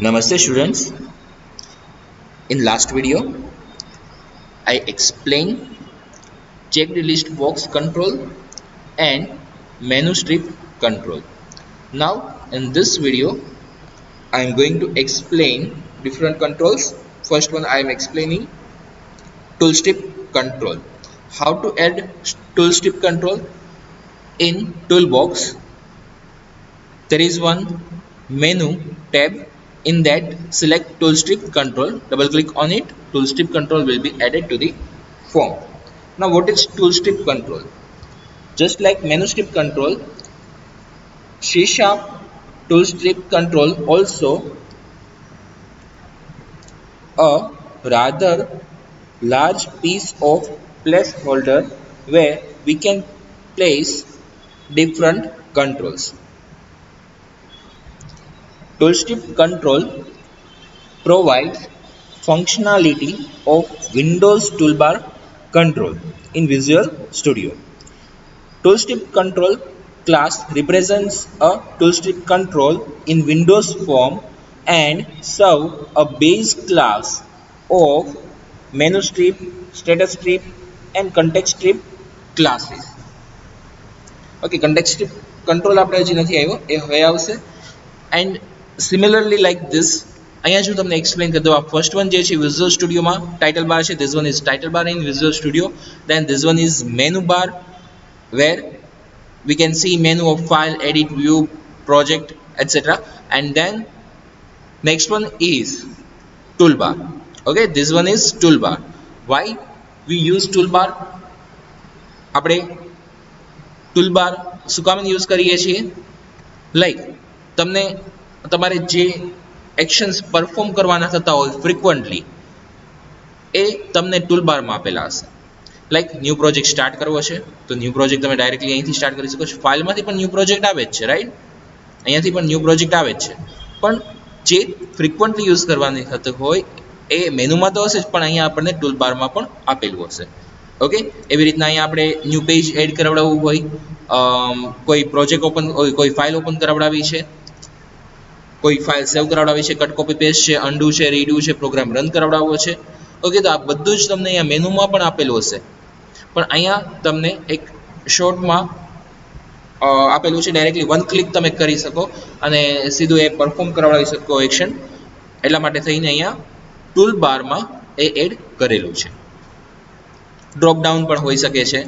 Namaste students. In last video, I explained checked list box control and menu strip control. Now in this video, I am going to explain different controls. First one I am explaining tool strip control. How to add tool strip control in toolbox. There is one menu tab. In that, select tool strip control, double click on it. Tool strip control will be added to the form. Now what is tool strip control? Just like menu strip control, C# tool strip control also a rather large piece of placeholder where we can place different controls. Tool strip control provides functionality of Windows toolbar control in Visual Studio. Toolstrip control class represents a toolstrip control in Windows form and serve a base class of menu strip, status strip and context strip classes. Okay, context strip control આપણે હજી નથી આવ્યો, એ હવે આવશે. And similarly like this, અહીંયા જો તમને explain કરી દઉં. આ first one જે છે Visual Studio માં title bar છે. This one is title bar in Visual Studio. Then this one is menu bar where we can see menu of file, edit, view, project, etc. And then next one is toolbar. Okay, this one is toolbar. Why we use toolbar? આપણે toolbar શું કામ use કરીએ છીએ? Like તમને તમારે જે actions perform કરવાના થતા હોય ફ્રીક્વન્ટલી એ તમને ટૂલબારમાં આપેલા હશે. લાઈક ન્યૂ પ્રોજેક્ટ સ્ટાર્ટ કરવો છે તો ન્યૂ પ્રોજેક્ટ તમે ડાયરેક્ટલી અહીંથી સ્ટાર્ટ કરી શકો છો. ફાઇલમાંથી પણ ન્યૂ પ્રોજેક્ટ આવે જ છે, રાઈટ? અહીંયાથી પણ ન્યૂ પ્રોજેક્ટ આવે જ છે, પણ જે ફ્રીક્વન્ટલી યુઝ કરવાની થતું હોય એ મેનુમાં તો હશે જ, પણ અહીંયા આપણને ટૂલબારમાં પણ આપેલું હશે. ઓકે, એવી રીતના અહીંયા આપણે ન્યૂ પેજ એડ કરાવડાવવું હોય, કોઈ પ્રોજેક્ટ ઓપન, કોઈ ફાઇલ ઓપન કરાવડાવી છે, કોઈ ફાઇલ સેવ કરાવડાવી છે, કટ કોપી પેસ્ટ છે, અનડુ છે, રીડુ છે, પ્રોગ્રામ રન કરાવડાવવો છે. ઓકે, તો આ બધું જ તમને અહીંયા મેનુમાં પણ આપેલું હશે, પણ અહીંયા તમને એક શોર્ટમાં આપેલું છે. ડાયરેક્ટલી વન ક્લિક તમે કરી શકો અને સીધું એ પરફોર્મ કરાવડાવી શકો એક્શન. એટલા માટે થઈને અહીંયા ટૂલ બારમાં એ એડ કરેલું છે. ડ્રોપ ડાઉન પણ હોઈ શકે છે.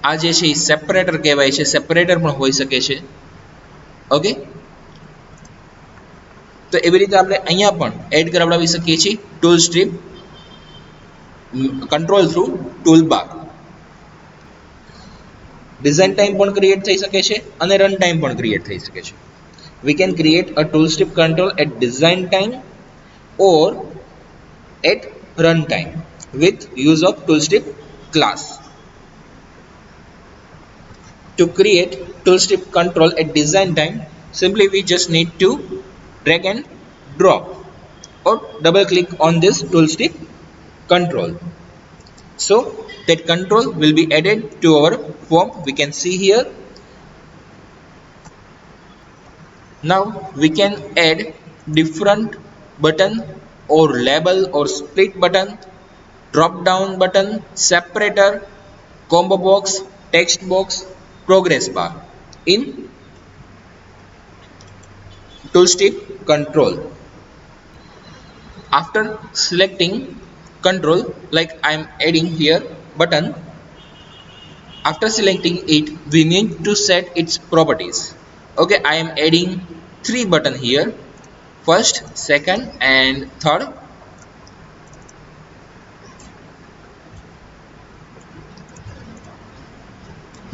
આ જે છે એ સેપરેટર કહેવાય છે, સેપરેટર પણ હોઈ શકે છે. ઓકે, તો એવી રીતે આપણે અહીંયા પણ એડ કરાવડાવી શકીએ છીએ tool strip control through tool bar. Design time પણ ક્રિએટ થઈ શકે છે અને રન ટાઈમ પણ ક્રિએટ થઈ શકે છે. We can create a tool strip control at design time or at run time with use of tool strip class. To create tool strip control at design time, simply we just need to drag and drop or double click on this tool strip control. So that control will be added to our form. We can see here. Now we can add different button or label or split button, drop down button, separator, combo box, text box, progress bar in tool strip control. After selecting control, like I am adding here button, after selecting it we need to set its properties. Okay, I am adding 3 buttons here, first, second and third.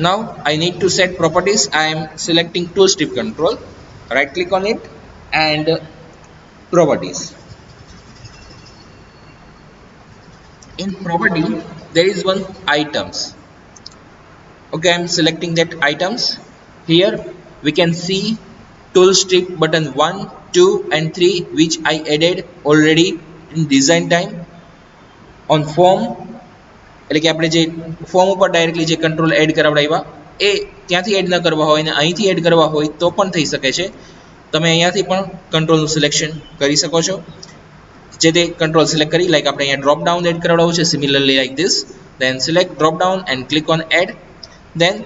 Now I need to set properties. I am selecting tool strip control, right click on it and properties. In property there is one items. Okay, I am selecting that items. Here we can see tool strip button 1, 2 and 3 which I added already in design time. On form, એટલે કે આપણે જે form ઉપર directly જે control add કરાવડાવ્યા એ ત્યાંથી add ન કરવા હોય ને અહીંથી એડ કરવા હોય તો પણ થઈ શકે છે. તમે અહીંયાથી પણ કંટ્રોલનું સિલેક્શન કરી શકો છો. જે તે કંટ્રોલ સિલેક્ટ કરી લાઈક આપણે અહીંયા ડ્રોપ ડાઉન એડ કરાવડાવવું છે similarly like this, then select drop down and click on add. Then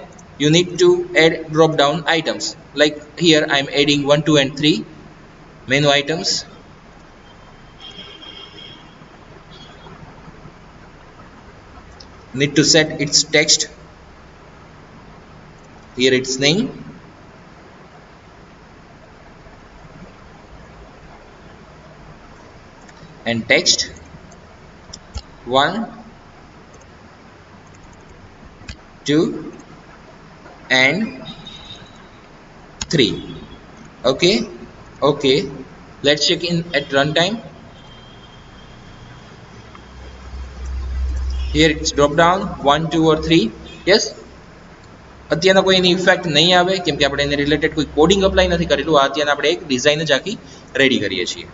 you need to add drop down items, like here I am adding 1, 2 and 3 menu items. Need to set its text, here its name, and text 1, 2 and 3. Okay, okay, let's check in at runtime. Here it's drop down 1, 2 or 3. Yes, અત્યારના કોઈ એની effect નહીં આવે કેમ કે આપણે એને related કોઈ coding apply નથી કરેલું. અત્યારના આપણે એક ડિઝાઇન જ આખી રેડી કરીએ છીએ.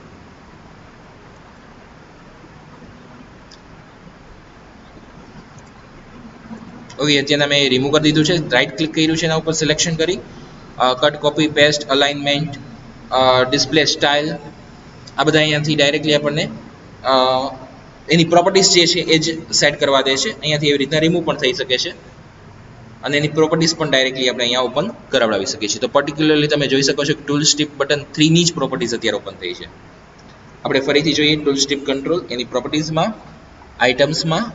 ઓકે, અત્યારના મેં રિમૂવ કરી દીધું છે. રાઈટ ક્લિક કર્યું છે, એના ઉપર સિલેક્શન કરી cut, copy, paste, alignment, display style, આ બધા અહીંયાથી ડાયરેક્ટલી આપણને એની પ્રોપર્ટીઝ જે છે એ જ સેટ કરવા દે છે. અહીંયાથી એવી રીતના રિમૂવ પણ થઈ શકે છે અને એની પ્રોપર્ટીઝ પણ ડાયરેક્ટલી આપણે અહીંયા ઓપન કરાવડાવી શકીએ છીએ. તો પર્ટિક્યુલરલી તમે જોઈ શકો છો કે ટૂલ સ્ટીપ બટન 3 ની જ પ્રોપર્ટીઝ અત્યારે ઓપન થઈ છે. આપણે ફરીથી જોઈએ ટૂલ સ્ટીપ કંટ્રોલ એની પ્રોપર્ટીઝમાં, આઇટમ્સમાં,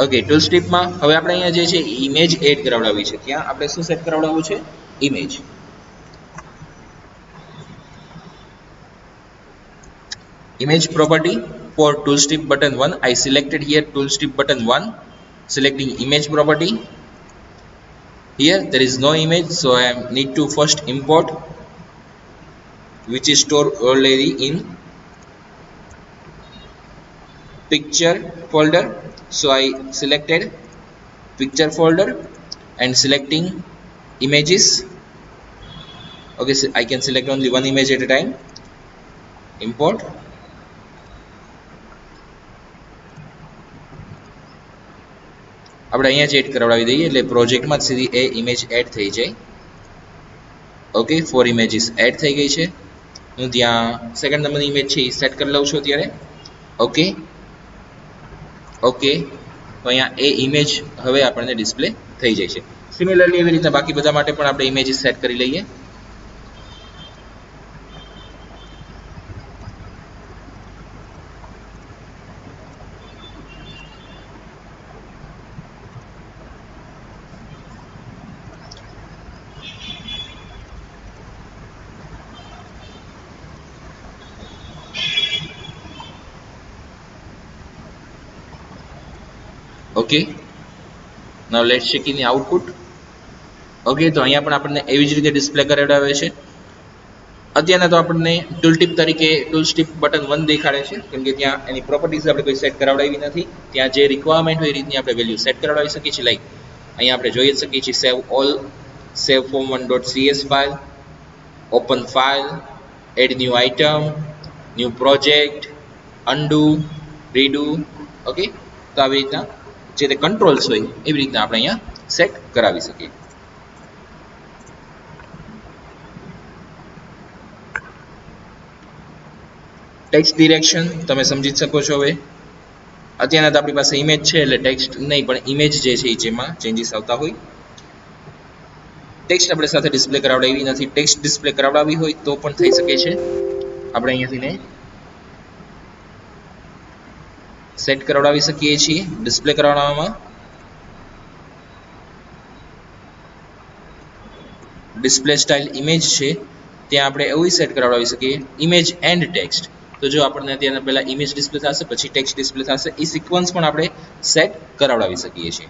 ઓકે, ટૂલ સ્ટ્રીપમાં હવે આપણે અહીંયા જે છે ઇમેજ એડ કરાવડાવી છે. ત્યાં આપણે શું સેટ કરાવડાવવું છે? Image. Image property for tool strip button 1. I selected here tool strip button 1, selecting image property. Here there is no image, so I need to first import, which is stored already in picture folder. So I selected picture folder and selecting images. Okay, so I can select only one image at a time. Import. આપણે અહીંયા જ add કરાવડાવી દઈએ એટલે પ્રોજેક્ટમાં જ સીધી એ image add થઈ જાય. ઓકે, 4 ઇમેજીસ એડ થઈ ગઈ છે. હું ત્યાં સેકન્ડ નંબરની ઇમેજ છે એ સેટ કરી લઉં છું અત્યારે. ઓકે, ઓકે, તો અહીંયા એ ઇમેજ હવે આપણને ડિસ્પ્લે થઈ જાય છે. સિમિલરલી એવી રીતના બાકી બધા માટે પણ આપણે ઇમેજીસ સેટ કરી લઈએ. Okay, now let's check in output. Okay, તો અહીંયા પણ આપણને એવી જ રીતે ડિસ્પ્લે કરાવડાવે છે. અત્યારના તો આપણને ટૂલ ટીપ તરીકે ટૂલ સ્ટીપ બટન 1 દેખાડે છે કેમ કે ત્યાં એની પ્રોપર્ટીઝ આપણે કોઈ સેટ કરાવડાવી નથી. ત્યાં જે રિક્વાયરમેન્ટ હોય એ રીતની આપણે વેલ્યુ સેટ કરાવડાવી શકીએ છીએ. લાઈક અહીંયા આપણે જોઈ શકીએ છીએ save all, save form1.cs file, open file, add new item, new project, undo, redo. Okay, તો આવી રીતના જે તે કંટ્રોલ્સ હોય એવી રીતના આપણે અહીંયા સેટ કરાવી શકીએ. ટેક્સ્ટ ડિરેક્શન તમે સમજી શકો છો. હવે અત્યારના તો આપણી પાસે ઇમેજ છે એટલે ટેક્સ્ટ નહીં પણ ઇમેજ જે છે જેમાં ચેન્જીસ આવતા હોય. ટેક્સ્ટ આપણે સાથે ડિસ્પ્લે કરાવડાવી નથી. ટેક્સ્ટ ડિસ્પ્લે કરાવડાવી હોય તો પણ થઈ શકે છે. આપણે અહીંયાથી ને સેટ કરાવડાવી શકીએ છીએ. ડિસ્પ્લે કરાવવામાં ડિસ્પ્લે સ્ટાઇલ ઇમેજ છે ત્યાં આપણે એવું સેટ કરાવડાવી શકીએ ઇમેજ એન્ડ ટેક્સ્ટ. તો જો આપણને અત્યારે પહેલા ઇમેજ ડિસ્પ્લે થશે પછી ટેક્સ્ટ ડિસ્પ્લે થશે, એ સિક્વન્સ પણ આપણે સેટ કરાવડાવી શકીએ છીએ.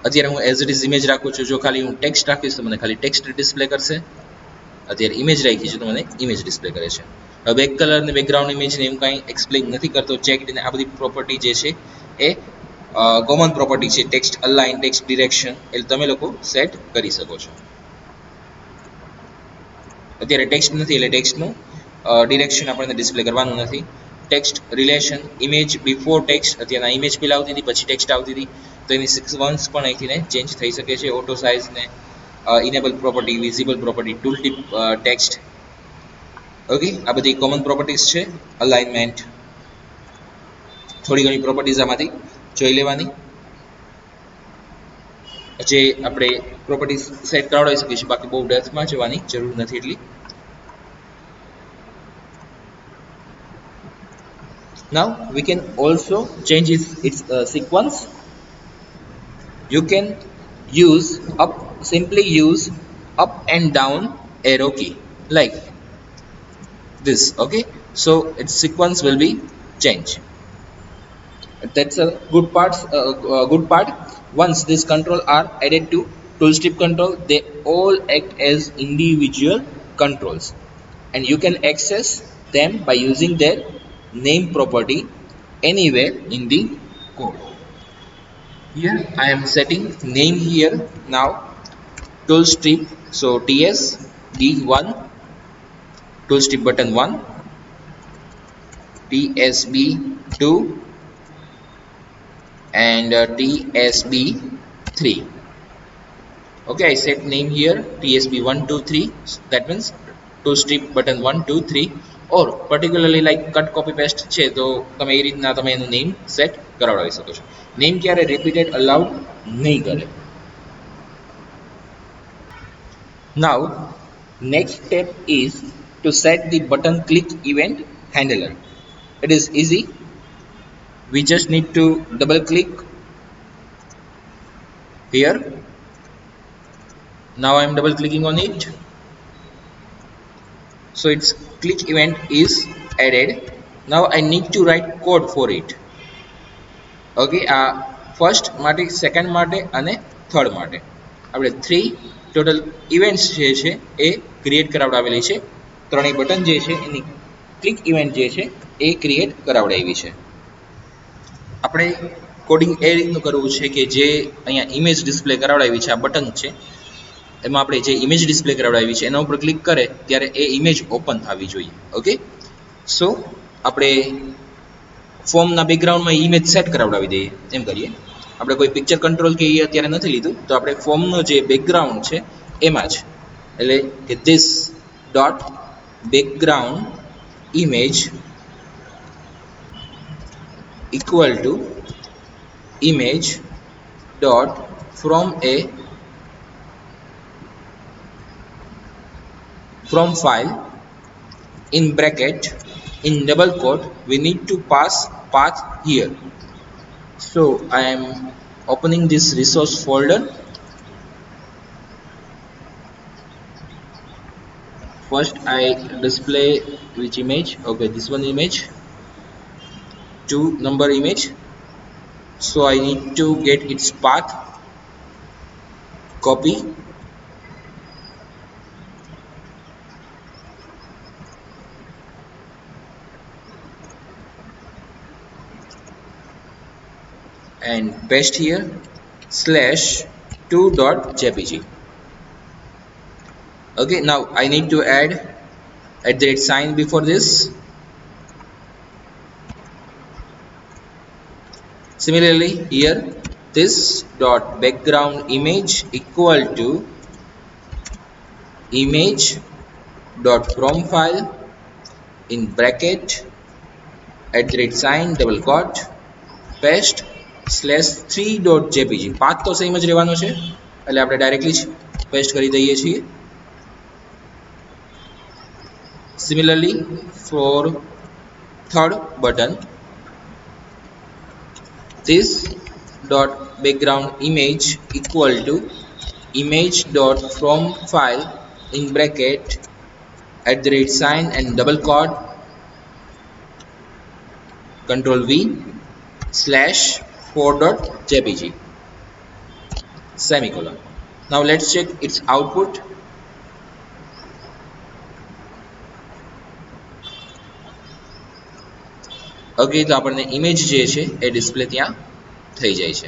અત્યારે હું એઝ ઇટ ઇઝ ઇમેજ રાખું છું. જો ખાલી હું ટેક્સ્ટ રાખીશ તો મને ખાલી ટેક્સ્ટ ડિસ્પ્લે કરશે. અત્યારે ઇમેજ રાખી છે તો મને ઇમેજ ડિસ્પ્લે કરે છે. હવે બેક કલર ને બેકગ્રાઉન્ડ ઇમેજ ને એવું કાંઈ એક્સપ્લેન નથી કરતો. ચેક આ બધી પ્રોપર્ટી જે છે એ કોમન પ્રોપર્ટી છે. ટેક્સ્ટ અલાઇન, ટેક્સ્ટ ડિરેક્શન એટલે તમે લોકો સેટ કરી શકો છો. અત્યારે ટેક્સ્ટ નથી એટલે ટેક્સ્ટનું ડિરેક્શન આપણને ડિસ્પ્લે કરવાનું નથી. Text relation image before text, અત્યારના ઇમેજ પહેલાં આવતી હતી પછી ટેક્સ્ટ આવતી હતી, તો એની સિક્વન્સ પણ અહીંથી ચેન્જ થઈ શકે છે. ઓટો સાઇઝને enable property, visible property, tool tip text. Okay, આ બધી કોમન પ્રોપર્ટીઝ છે. અલાઇનમેન્ટ, થોડી ઘણી પ્રોપર્ટીઝ આમાંથી જોઈ લેવાની. જે આપણે પ્રોપર્ટીઝ સેટ કરાવડાવી શકીએ છીએ, બાકી બહુ ડેપ્થમાં જવાની જરૂર નથી એટલી. Now we can also change its sequence. You can use simply use up and down arrow key like this. Okay, so its sequence will be changed. That's a good part. Once these control are added to tooltip control, they all act as individual controls, and you can access them by using their name property anywhere in the code. Here I am setting name here now, tooltip, so ts b1, tooltip button 1, tsb2, and tsb3. Okay, I set name here tsb1 2 3, that means tooltip button 1 2 3, or particularly like cut copy paste છે તો તમે એ રીતના તમે એનું name set કરાવડાવી શકો છો. Name ક્યારે repeated allowed નહીં કરે. Now next step is to set the button click event handler. It is easy. We just need to double click here. Now I am double clicking on it, so its click event is added. Now I need to write code for it. Okay, first માટે, second માટે અને third માટે આપણે 3 total events જે છે એ create કરાવડાવેલી છે. ત્રણેય button જે છે એની ક્લિક ઇવેન્ટ જે છે એ ક્રિએટ કરાવડાવી છે. આપણે કોડિંગ એ રીતનું કરવું છે કે જે અહીંયા ઇમેજ ડિસ્પ્લે કરાવડાવી છે, આ બટન છે એમાં આપણે જે ઇમેજ ડિસ્પ્લે કરાવડાવી છે એના ઉપર ક્લિક કરે ત્યારે એ ઇમેજ ઓપન થવી જોઈએ. ઓકે, સો આપણે ફોર્મના બેકગ્રાઉન્ડમાં ઇમેજ સેટ કરાવડાવી દઈએ. એમ કરીએ, આપણે કોઈ પિક્ચર કંટ્રોલ કે એ અત્યારે નથી લીધું, તો આપણે ફોર્મનો જે બેકગ્રાઉન્ડ છે એમાં જ, એટલે કે this dot background image equal to image dot from file in bracket in double quote we need to pass path here. So I am opening this resource folder. First I display which image. Okay, this one image, 2 number image, so I need to get its path, copy, and paste here /2.jpg. Okay, now I need to add @ sign before this. Similarly here, this dot background image equal to image dot from file in bracket @sign double quote paste /3.jpg. Path તો same જ રહેવાનો છે એટલે આપણે directly જ paste કરી દઈએ છીએ. Similarly for third button, this dot background image equal to image dot from file in bracket @sign and double quote control V /4.jpg semicolon. Now let's check its output. Okay, તો આપણને image જે છે એ display ત્યાં થઈ જાય છે.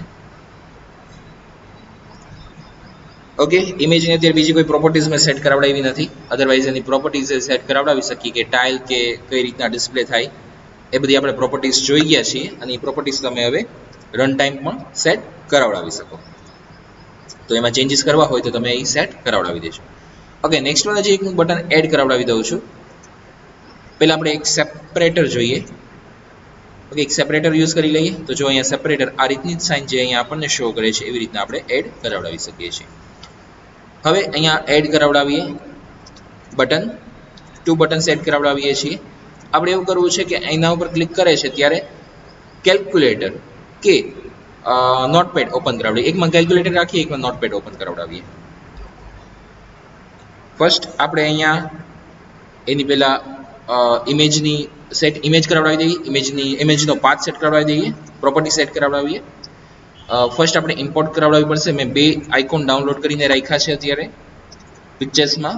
Okay, ઇમેજને અત્યારે બીજી કોઈ પ્રોપર્ટીઝ મેં સેટ કરાવડાવી નથી, અધરવાઇઝ એની પ્રોપર્ટીઝ સેટ કરાવડાવી શકીએ કે ટાઇલ કે કઈ રીતના ડિસ્પ્લે થાય એ બધી આપણે પ્રોપર્ટીઝ જોઈ ગયા છીએ અને એ પ્રોપર્ટીઝ તમે હવે રન ટાઈમ પણ સેટ કરાવડાવી શકો. તો એમાં ચેન્જીસ કરવા હોય તો તમે એ સેટ કરાવડાવી દેશો. ઓકે, નેક્સ્ટ વન હજી એક હું બટન એડ કરાવડાવી દઉં છું. પહેલાં આપણે એક સેપરેટર જોઈએ. ઓકે, એક સેપરેટર યુઝ કરી લઈએ. તો જો અહીંયા સેપરેટર આ રીતની જ સાઇન જે અહીંયા આપણને શો કરે છે એવી રીતના આપણે એડ કરાવડાવી શકીએ છીએ. હવે અહીંયા એડ કરાવડાવીએ બટન, 2 બટન સેટ કરાવડાવીએ છીએ. આપણે એવું કરવું છે કે એના ઉપર ક્લિક કરે છે ત્યારે કેલ્ક્યુલેટર કે નોટપેડ ઓપન કરાવડાવીએ. એકમાં કેલ્ક્યુલેટર રાખીએ, એકમાં નોટપેડ ઓપન કરાવડાવીએ. ફર્સ્ટ આપણે અહીંયા એની પહેલા ઇમેજની સેટ ઇમેજ કરાવડાવી દઈએ. ઇમેજનો પાથ સેટ કરાવડાવી દઈએ, પ્રોપર્ટી સેટ કરાવડાવીએ. ફર્સ્ટ આપણે ઇમ્પોર્ટ કરાવડાવવી પડશે. મેં 2 આઇકોન ડાઉનલોડ કરીને રાખ્યા છે અત્યારે પિક્ચર્સમાં,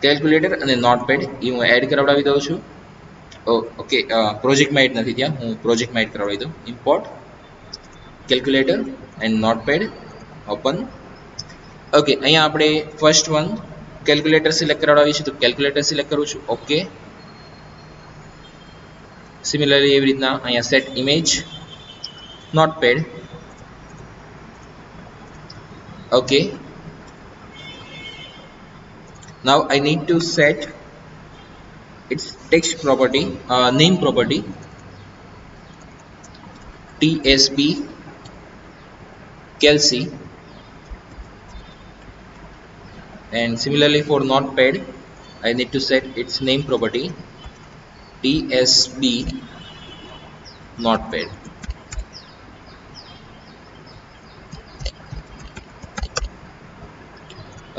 કેલ્ક્યુલેટર અને નોટપેડ. એ હું એડ કરાવડાવી દઉં છું. ઓકે, પ્રોજેક્ટમાં એડ નથી ત્યાં, હું પ્રોજેક્ટમાં એડ કરાવડાવી દઉં. Import calculator and Notepad open. Okay, અહીંયા આપણે ફર્સ્ટ વન કેલ્ક્યુલેટર સિલેક્ટ કરાવડાવી છે તો કેલ્ક્યુલેટર સિલેક્ટ કરું છું. ઓકે, સિમિલરલી એવી રીતના અહીંયા set image Notepad. Okay, now I need to set its text property, name property TSB Kelsey, and similarly for notepad I need to set its name property TSB notepad.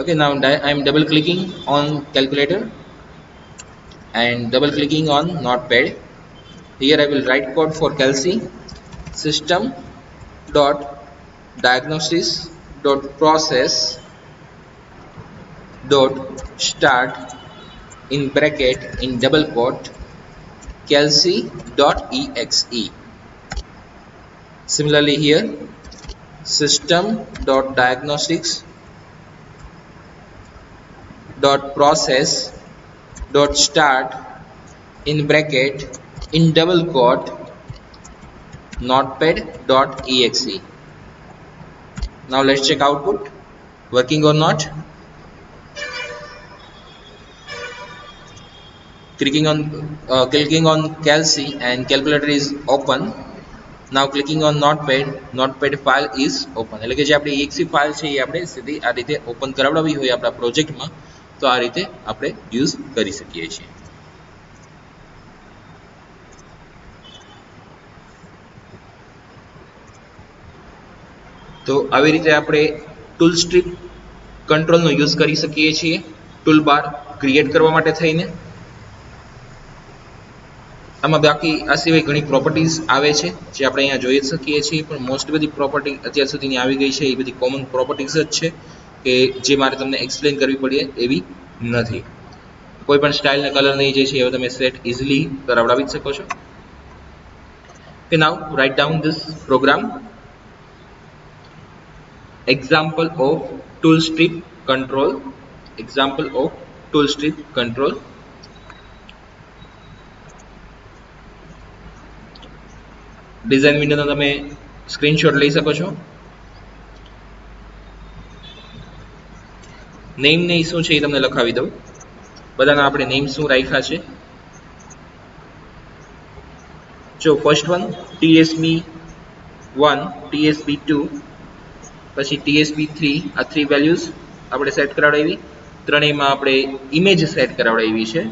Okay, now I am double clicking on calculator and double clicking on notepad. Here I will write code for Kelsey. System dot diagnosis dot process dot start in bracket in double quote Kelsey dot exe. Similarly here system dot diagnostics dot process dot start in bracket in double quote notepad dot exe. Now let's check output, working or not. Clicking on Kelsey and calculator is open. Now clicking on notepad file is open. એટલે કે જે આપણી exe file છે એ આપણે સીધી આ રીતે open કરાવડાવી હોય આપણા પ્રોજેક્ટમાં તો આ રીતે આપણે યુઝ કરી શકીએ છીએ. તો આવી રીતે આપણે ટૂલ સ્ટ્રીપ કંટ્રોલનો યુઝ કરી શકીએ છીએ ટૂલ બાર ક્રિએટ કરવા માટે થઈને. આમાં બાકી આ સિવાય ઘણી પ્રોપર્ટીઝ આવે છે જે આપણે અહીંયા જોઈ શકીએ છીએ, પણ મોસ્ટ બધી પ્રોપર્ટી અત્યાર સુધીની આવી ગઈ છે એ બધી કોમન પ્રોપર્ટીઝ જ છે કે જે મારે તમને એક્સપ્લેન કરવી પડે એવી નથી. કોઈ પણ સ્ટાઇલ ને કલર નહીં જે છે એ તમે સેટ ઇઝીલી કરાવડાવી શકો છો. Okay, now write down this program. Example of tool strip control. Example of tool strip control. Design વિન્ડોનો તમે સ્ક્રીનશોટ લઈ શકો છો. નેમ ને શું છે એ તમને લખાવી દઉં. બધાના આપણે નેમ શું રાખ્યા છે જો ફર્સ્ટ વન TSB1 TSB2 પછી TSB3 આ 3 વેલ્યુઝ આપણે સેટ કરાવડાવી. ત્રણેયમાં આપણે ઇમેજ સેટ કરાવડાવી છે.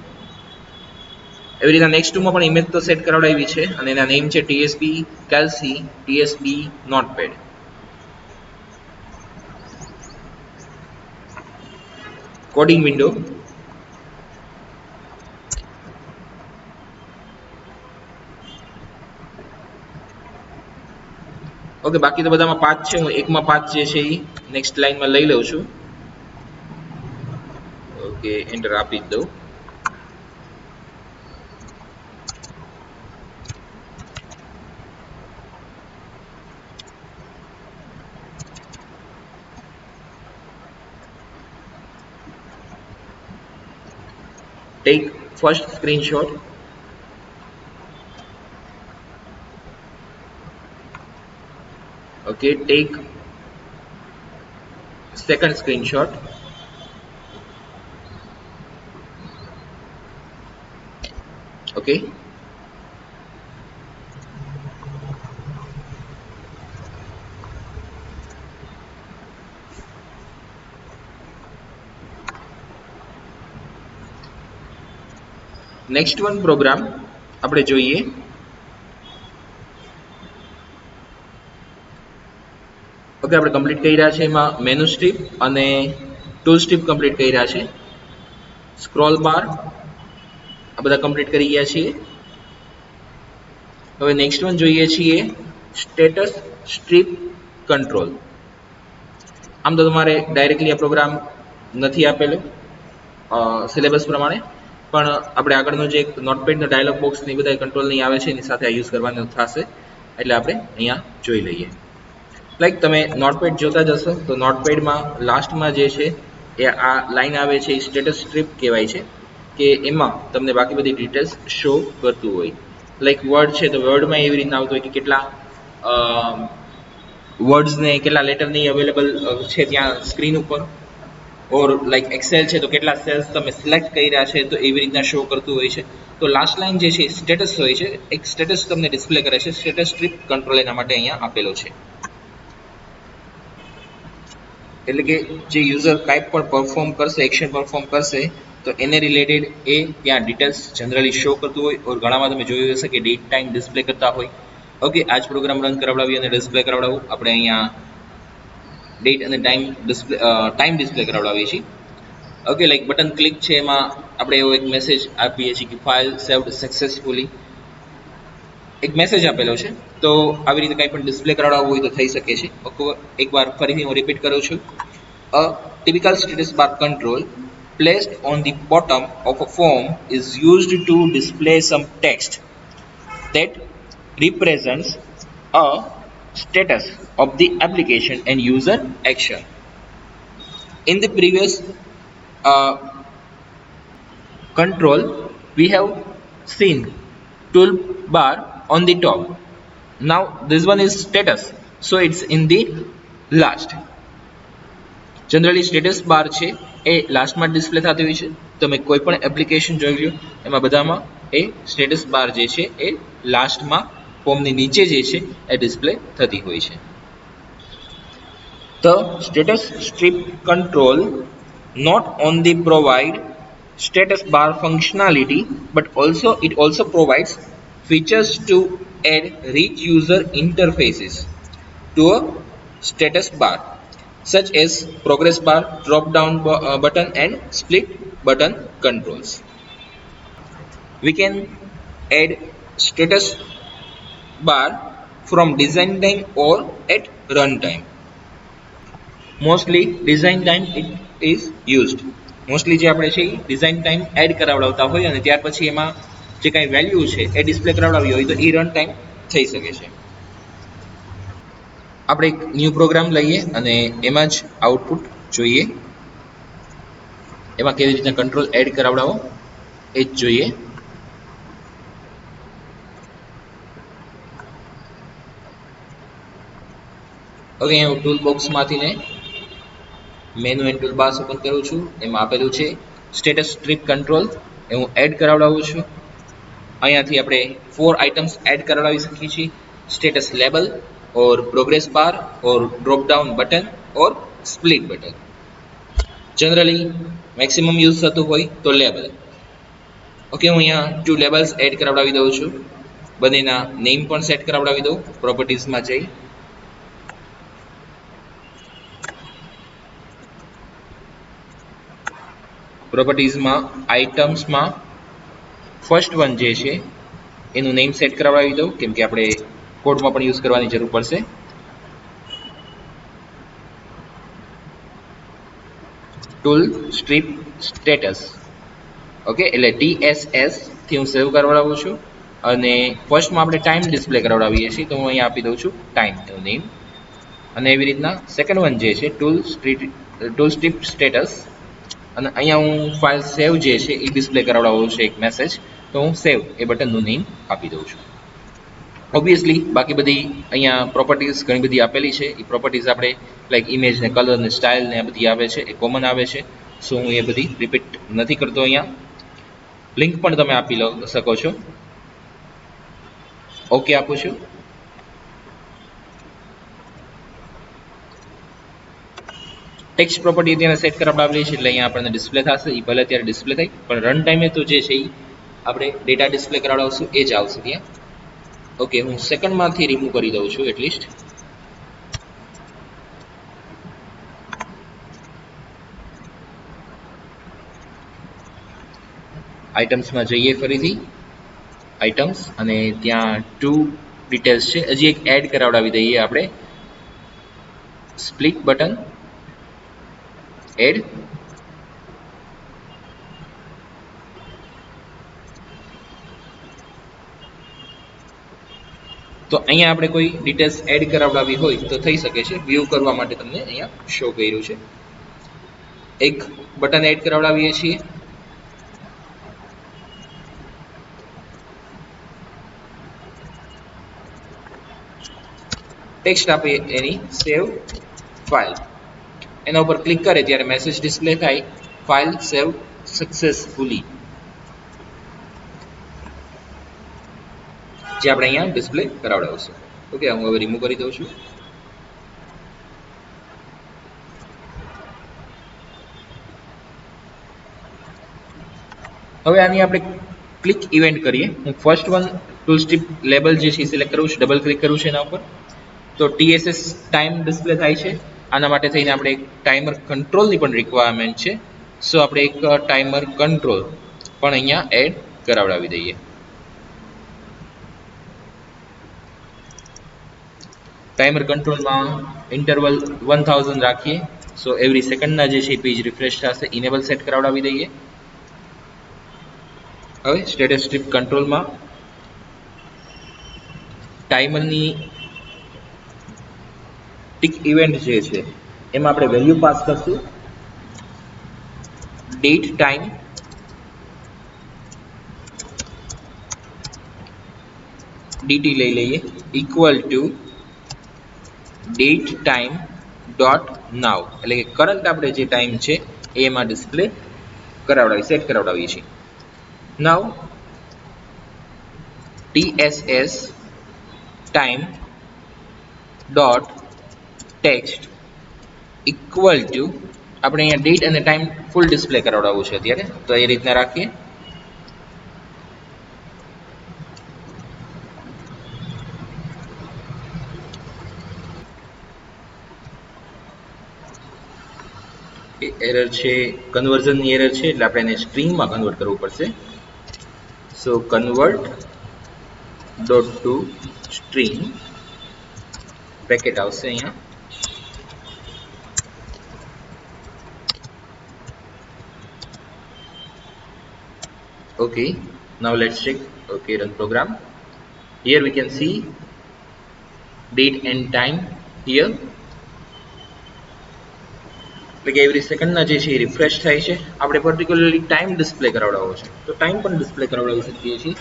એવી રીતના નેક્સ્ટ ટુમાં પણ ઇમેજ તો સેટ કરાવડાવી છે અને એના નેમ છે TSB Kelsey, TSB Notepad. Coding window. Okay, બાકી તો બધામાં 5 છે. હું એકમાં 5 જે છે એ નેક્સ્ટ લાઈનમાં લઈ લઉં છું. ઓકે, એન્ટર આપી દઉં. Take first screenshot Okay, take second screenshot. Okay, next one program આપણે જોઈએ. ઓકે, આપણે કમ્પ્લીટ કરી રહ્યા છે એમાં મેનુ સ્ટ્રીપ અને ટૂલ સ્ટ્રીપ કમ્પ્લીટ કરી રહ્યા છે. સ્ક્રોલ બાર આ બધા કમ્પ્લીટ કરી ગયા છીએ. હવે નેક્સ્ટ વન જોઈએ છીએ સ્ટેટસ સ્ટ્રીપ કંટ્રોલ. આમ તો તમારે ડાયરેક્ટલી આ પ્રોગ્રામ નથી આપેલો સિલેબસ પ્રમાણે, પણ આપણે આગળનો જે નોટપેડનો ડાયલોગ બોક્સ ને બધા કંટ્રોલ નહીં આવે છે એની સાથે આ યુઝ કરવાનું થશે, એટલે આપણે અહીંયા જોઈ લઈએ. લાઈક તમે નોટપેડ જોતા જશો તો નોટપેડમાં લાસ્ટમાં જે છે એ આ લાઈન આવે છે એ સ્ટેટસ સ્ટ્રીપ કહેવાય છે, કે એમાં તમને બાકી બધી ડિટેલ્સ શો કરતું હોય. લાઈક વર્ડ છે તો વર્ડમાં એવી રીતના આવતું હોય કે કેટલા વર્ડ્સને કેટલા લેટરની અવેલેબલ છે ત્યાં સ્ક્રીન ઉપર, ઓર લાઈક એક્સેલ છે તો કેટલા સેલ્સ તમે સિલેક્ટ કર્યા છે તો એવી રીતના શો કરતું હોય છે. તો લાસ્ટ લાઈન જે છે સ્ટેટસ હોય છે, એક સ્ટેટસ તમને ડિસ્પ્લે કરે છે. સ્ટેટસ સ્ટ્રીપ કંટ્રોલ એના માટે અહીંયા આપેલો છે. એટલે કે જે યુઝર કાંઈ પણ પરફોર્મ કરશે, એક્શન પરફોર્મ કરશે તો એને રિલેટેડ એ ત્યાં ડિટેલ્સ જનરલી શો કરતું હોય. ઓર ઘણામાં તમે જોયું હશે કે ડેટ ટાઈમ ડિસ્પ્લે કરતા હોય. ઓકે, આ જ પ્રોગ્રામ રન કરાવડાવી અને ડિસ્પ્લે કરાવડાવું. આપણે અહીંયા ડેટ અને ટાઈમ ડિસ્પ્લે કરાવડાવીએ છીએ. ઓકે, લાઈક બટન ક્લિક છે એમાં આપણે એવો એક મેસેજ આપીએ છીએ કે ફાઇલ સેવ્ડ સક્સેસફુલી, એક મેસેજ આપેલો છે. તો આવી રીતે કંઈ પણ ડિસ્પ્લે કરાવડાવવું હોય તો થઈ શકે છે. એકવાર ફરીથી હું રિપીટ કરું છું. A typical status bar control placed on the bottom of a form is used to display some text that represents a status of the application and user action. In the previous uh, control, we have seen toolbar on the top. Now this one is status, so it's in the last. Generally status bar છે એ લાસ્ટમાં display થતી હોય છે. તમે કોઈ પણ application જોઈ લો એમાં બધામાં એ સ્ટેટસ બાર જે છે એ લાસ્ટમાં ફોર્મની નીચે જે છે એ ડિસ્પ્લે થતી હોય છે. The status strip control not only provide status bar functionality but it also provides features to add rich user interfaces to a status bar, such as progress bar, drop down button and split button controls. We can add status bar from design time or at runtime. Mostly design time it is used. Mostly જે આપણે છે design time add કરાવડાવતા હોય અને ત્યાર પછી એમાં જે કાંઈ વેલ્યુ છે એ ડિસ્પ્લે કરાવડાવી હોય તો એ રન ટાઈમ થઈ શકે છે. આપણે એક ન્યૂ પ્રોગ્રામ લઈએ અને એમાં જ આઉટપુટ જોઈએ. એમાં કેવી રીતના કંટ્રોલ એડ કરાવડાવો એ જ જોઈએ. ઓકે, હું ટૂલ બોક્સમાંથી ને menu and tool bars open કરું છું. એમાં આપેલું છે સ્ટેટસ સ્ટ્રીપ કંટ્રોલ, એ હું એડ કરાવડાવું છું. અહીંયાથી આપણે 4 આઇટમ્સ એડ કરાવડાવી શકીએ છીએ: status label, or progress bar, or drop down button, or split button. Generally maximum use થતું હોય તો લેબલ. ઓકે, હું અહીંયા 2 લેબલ્સ એડ કરાવડાવી દઉં છું. બંનેના નેમ પણ સેટ કરાવડાવી દઉં. પ્રોપર્ટીઝમાં જઈ પ્રોપર્ટીઝમાં આઇટમ્સમાં ફર્સ્ટ વન જે છે એનું નેમ સેટ કરાવડાવી દઉં, કેમ કે આપણે કોડમાં પણ યુઝ કરવાની જરૂર પડશે. ટૂલ સ્ટ્રીપ સ્ટેટસ, ઓકે, એટલે TSS થી હું સેવ કરાવડાવું છું. અને ફર્સ્ટમાં આપણે ટાઈમ ડિસ્પ્લે કરાવડાવીએ છીએ તો હું અહીંયા આપી દઉં છું ટાઈમ એનું નેમ. અને એવી રીતના સેકન્ડ વન જે છે ટૂલ સ્ટ્રીપ સ્ટેટસ, અને અહીંયા હું ફાઇલ સેવ જે છે એ ડિસ્પ્લે કરાવડાવું છું એક મેસેજ, તો હું સેવ એ બટનનું નેમ આપી દઉં છું. ઓબ્વિયસલી બાકી બધી અહીંયા પ્રોપર્ટીઝ ઘણી બધી આપેલી છે. એ પ્રોપર્ટીઝ આપણે લાઈક ઇમેજ ને કલર ને સ્ટાઇલ ને આ બધી આવે છે એ કોમન આવે છે. સો હું એ બધી રિપીટ નથી કરતો. અહીંયા લિંક પણ તમે આપી શકો છો. ઓકે આપું છું. ટેક્સ્ટ પ્રોપર્ટી અત્યારે સેટ કરાવડાવેલી છે એટલે અહીંયા આપણને ડિસ્પ્લે થશે. એ ભલે અત્યારે ડિસ્પ્લે થાય પણ રન ટાઈમે તો જે છે એ આપણે ડેટા ડિસ્પ્લે કરાવડાવશું એ જ આવશે ત્યાં. ઓકે, હું સેકન્ડમાંથી રિમૂવ કરી દઉં છું એટલીસ્ટ. આઇટમ્સમાં જઈએ ફરીથી આઇટમ્સ અને ત્યાં ટુ ડિટેલ્સ છે. હજી એક એડ કરાવડાવી દઈએ આપણે. Split button add. તો અહીંયા આપણે કોઈ ડિટેલ્સ એડ કરાવડાવી હોય તો થઈ શકે છે. વ્યૂ કરવા માટે તમને અહીંયા શો કર્યું છે. એક બટન એડ કરાવડાવીએ છીએ. ટેક્સ્ટ આપીએ એની સેવ ફાઇલ. એના ઉપર ક્લિક કરે ત્યારે મેસેજ ડિસ્પ્લે થાય, ફાઇલ સેવ સક્સેસફુલી, જે આપણે અહીંયા ડિસ્પ્લે કરાવડાવશું. ઓકે, હું હવે રિમૂવ કરી દઉં છું. હવે આની આપણે ક્લિક ઇવેન્ટ કરીએ. હું first one tool strip label જે છે સિલેક્ટ કરું છું, ડબલ ક્લિક કરું છું એના ઉપર. તો TSS ટાઈમ ડિસ્પ્લે થાય છે. આના માટે થઈને આપણે એક ટાઈમર કંટ્રોલની પણ રિક્વાયરમેન્ટ છે. સો આપણે એક ટાઈમર કંટ્રોલ પણ અહીંયા એડ કરાવડાવી દઈએ. ટાઈમર કંટ્રોલમાં ઇન્ટરવલ 1000 રાખીએ. સો એવરી સેકન્ડના જે છે પેજ રિફ્રેશ થશે. ઇનેબલ સેટ કરાવડાવી દઈએ. હવે સ્ટેટસ સ્ટ્રીપ કંટ્રોલમાં ટાઈમરની ટિક ઇવેન્ટ જે છે એમાં આપણે વેલ્યુ પાસ કરશું. ડેટ ટાઈમ ડીટી લઈ લઈએ equal to date time dot now, એટલે કે કરંટ આપણે જે ટાઈમ છે એમાં ડિસ્પ્લે કરાવડાવી સેટ કરાવડાવીએ છીએ. નાવ TSS time dot text equal to આપણે અહીંયા ડેટ અને ટાઈમ ફૂલ ડિસ્પ્લે કરાવડાવવું છે અત્યારે, તો એ રીતના રાખીએ. એરર છે કન્વર્ઝનની એરર છે એટલે આપણે એને સ્ટ્રિંગમાં કન્વર્ટ કરવું પડશે. So convert dot to string bracket આવશે અહીંયા. Okay, now let's check. Okay, run program. Here we can see date and time here. એટલે કે એવરી સેકન્ડના જે છે એ રિફ્રેશ થાય છે. આપણે પર્ટિક્યુલરલી ટાઈમ ડિસ્પ્લે કરાવડાવવો છે તો ટાઈમ પણ ડિસ્પ્લે કરાવડાવી શકીએ છીએ.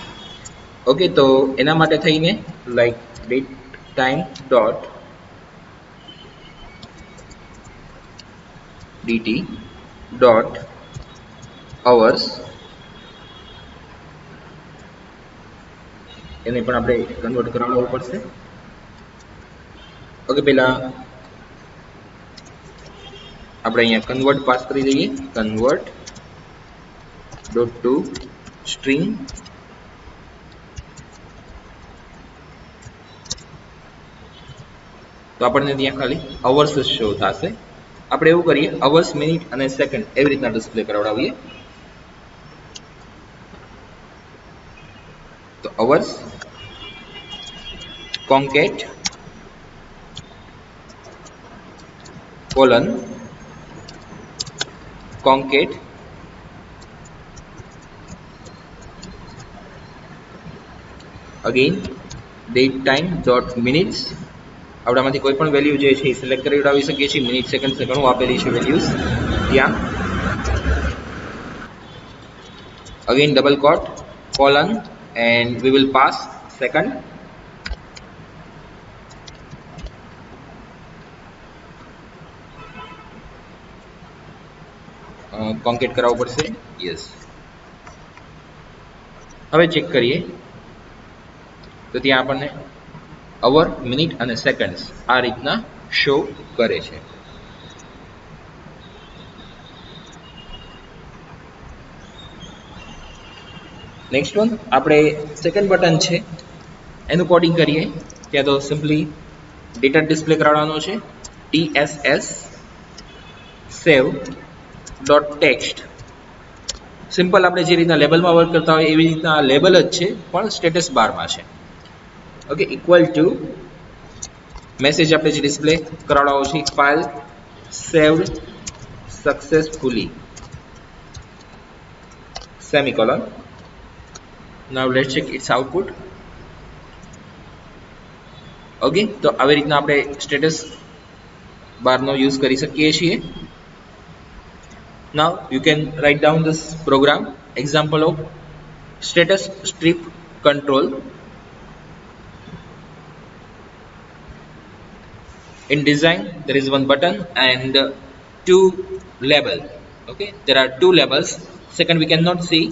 ઓકે, તો એના માટે થઈને like date time dot DT dot hours એને પણ આપણે કન્વર્ટ કરાવડાવવું પડશે. ઓકે, પહેલા આપણે અહીંયા કન્વર્ટ પાસ કરી દઈએ. કન્વર્ટ ડોટ ટુ સ્ટ્રિંગ તો આપણને ત્યાં ખાલી અવર્સ જ શો થશે. આપણે એવું કરીએ અવર્સ, મિનિટ અને સેકન્ડ એવી રીતના ડિસ્પ્લે કરાવડાવીએ. તો hours concat colon concat again date time dot minutes. આપણામાંથી કોઈ પણ વેલ્યુ જે છે એ સિલેક્ટ કરી ઉડાવી શકીએ છીએ. મિનિટ સેકન્ડ ઘણું આપેલી છે વેલ્યુઝ ત્યાં. Again double quote colon and we will pass second. Concat કરાવવું પડશે. યસ. હવે ચેક કરીએ તો ત્યાં આપણને અવર, મિનિટ અને સેકન્ડ્સ આ રીતના શો કરે છે. નેક્સ્ટ વન આપણે સેકન્ડ બટન છે એનું કોડિંગ કરીએ. ત્યાં તો સિમ્પલી ડેટા ડિસ્પ્લે કરાવવાનો છે. TSS save dot text. Simple આપણે જે રીતના લેબલમાં વર્ક કરતા હોય એવી રીતના આ લેબલ જ છે, પણ સ્ટેટસ બારમાં છે. ઓકે, ઇક્વલ ટુ મેસેજ આપણે જે ડિસ્પ્લે કરાવડાવો છે, file saved successfully semicolon. Now let's check its output. Okay, તો આવી રીતના આપણે સ્ટેટસ બારનો યુઝ કરી શકીએ છીએ. Now you can write down this program example of status strip control. In design there is one button and two label. Okay, there are two labels. Second we cannot see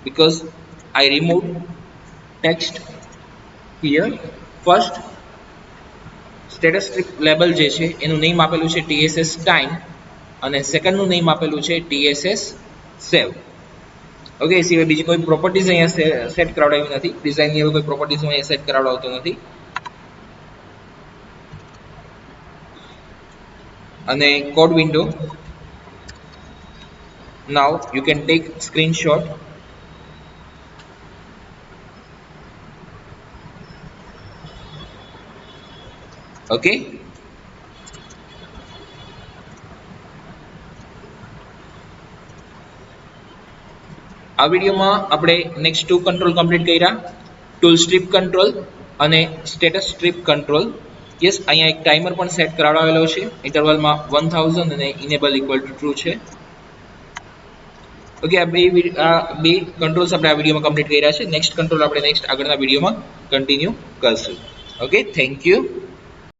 because I removed text here. First status strip label જે છે એનું name આપેલું છે TSS time અને સેકન્ડનું name આપેલું છે TSS save. Okay, એ સિવાય બીજી કોઈ પ્રોપર્ટીઝ અહીંયા સેટ કરાવડાવી નથી. ડિઝાઇનની એવી કોઈ પ્રોપર્ટીઝ હું અહીંયા સેટ કરાવડાવતો નથી. અને code window. Now you can take screenshot. Okay, આ વિડીયોમાં આપણે નેક્સ્ટ ટુ કંટ્રોલ કમ્પ્લીટ કર્યા, ટૂલ સ્ટ્રીપ કંટ્રોલ અને સ્ટેટસ સ્ટ્રીપ કંટ્રોલ. યસ, અહીંયા એક ટાઈમર પણ સેટ કરાવડાવેલો છે ઇન્ટરવલમાં 1000 અને ઇનેબલ ઇક્વલ ટુ ટ્રુ છે. ઓકે, આ બે કંટ્રોલ્સ આપણે આ વિડીયોમાં કમ્પ્લીટ કર્યા છે. નેક્સ્ટ કંટ્રોલ આપણે નેક્સ્ટ આગળના વિડીયોમાં કન્ટિન્યુ કરશું. Okay, thank you.